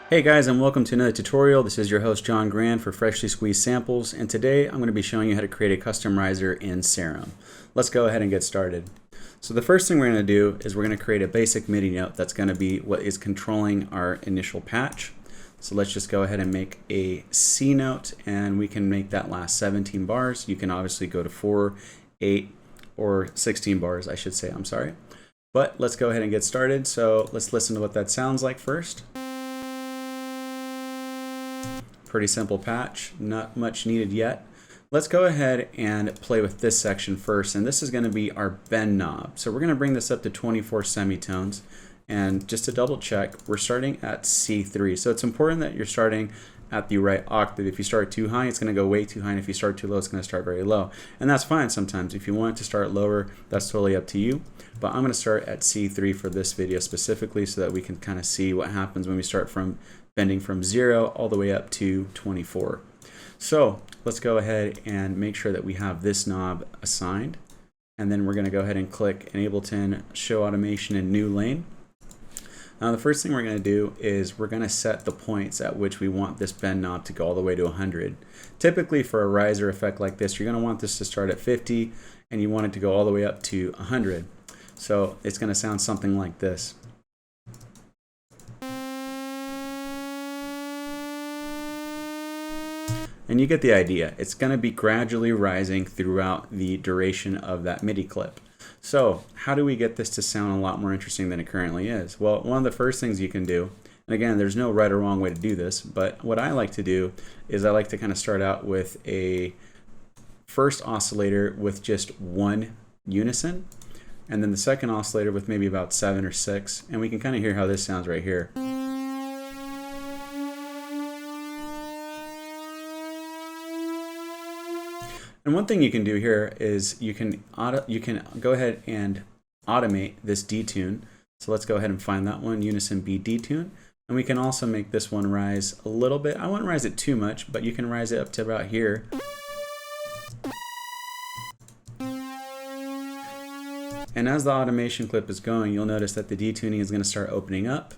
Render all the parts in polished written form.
Hey guys, and welcome to another tutorial. This is your host John Grand for Freshly Squeezed Samples, and today I'm going to be showing you how to create a custom riser in Serum. Let's go ahead and get started. So the first thing we're going to do is we're going to create a basic MIDI note that's going to be what is controlling our initial patch. So let's just go ahead and make a C note, and we can make that last 17 bars. You can obviously go to 4, 8, or 16 bars, I should say, I'm sorry. But let's go ahead and get started. So let's listen to what that sounds like first. Pretty simple patch, not much needed yet. Let's go ahead and play with this section first, and this is going to be our bend knob. So we're going to bring this up to 24 semitones, and just to double check, we're starting at C3. So it's important that you're starting at the right octave. If you start too high, it's going to go way too high, and if you start too low, it's going to start very low. And that's fine sometimes. If you want it to start lower, that's totally up to you. But I'm going to start at C3 for this video specifically so that we can kind of see what happens when we start from bending from 0 all the way up to 24. So let's go ahead and make sure that we have this knob assigned, and then we're going to go ahead and click in Ableton, Show Automation in New Lane. Now the first thing we're going to do is we're going to set the points at which we want this bend knob to go all the way to 100. Typically for a riser effect like this, you're going to want this to start at 50 and you want it to go all the way up to 100. So it's going to sound something like this. And you get the idea. It's going to be gradually rising throughout the duration of that MIDI clip. So how do we get this to sound a lot more interesting than it currently is? Well, one of the first things you can do, and again, there's no right or wrong way to do this, but what I like to do is I like to kind of start out with a first oscillator with just one unison, and then the second oscillator with maybe about 7 or 6, and we can kind of hear how this sounds right here. And one thing you can do here is you can go ahead and automate this detune. So let's go ahead and find that one, Unison B detune. And we can also make this one rise a little bit. I wouldn't rise it too much, but you can rise it up to about here. And as the automation clip is going, you'll notice that the detuning is going to start opening up.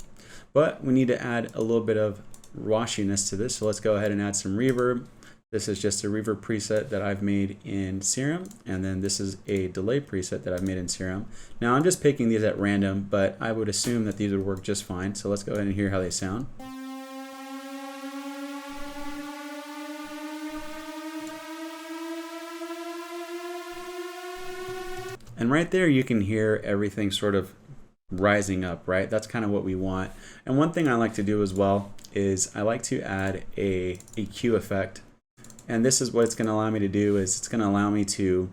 But we need to add a little bit of washiness to this. So let's go ahead and add some reverb. This is just a reverb preset that I've made in Serum, and then this is a delay preset that I've made in Serum. Now I'm just picking these at random, but I would assume that these would work just fine. So let's go ahead and hear how they sound. And right there you can hear everything sort of rising up, right? That's kind of what we want. And one thing I like to do as well is I like to add a EQ effect. And this is what it's going to allow me to do, is it's going to allow me to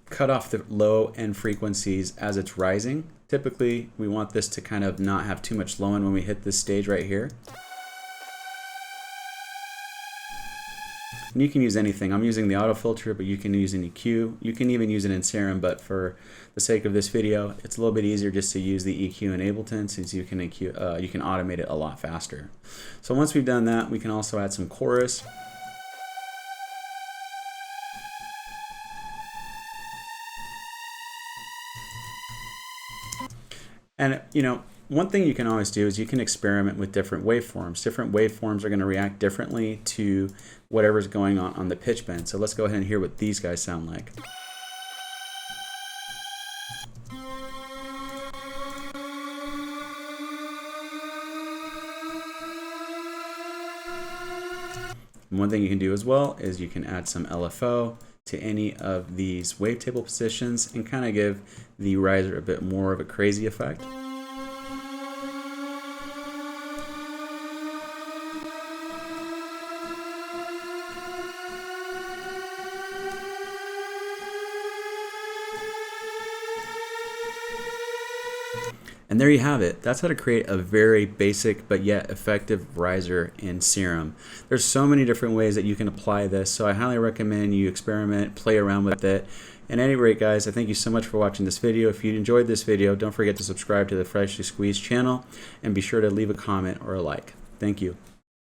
cut off the low end frequencies as it's rising. Typically, we want this to kind of not have too much low end when we hit this stage right here. And you can use anything. I'm using the auto filter, but you can use an EQ. You can even use it in Serum, but for the sake of this video, it's a little bit easier just to use the EQ in Ableton, since you can automate it a lot faster. So once we've done that, we can also add some chorus. And one thing you can always do is you can experiment with different waveforms. Different waveforms are going to react differently to whatever's going on the pitch bend. So let's go ahead and hear what these guys sound like. And one thing you can do as well is you can add some LFO to any of these wavetable positions and kind of give the riser a bit more of a crazy effect. And there you have it. That's how to create a very basic but yet effective riser in Serum. There's so many different ways that you can apply this, so I highly recommend you experiment, play around with it. At any rate, guys, I thank you so much for watching this video. If you enjoyed this video, don't forget to subscribe to the Freshly Squeezed channel and be sure to leave a comment or a like. Thank you.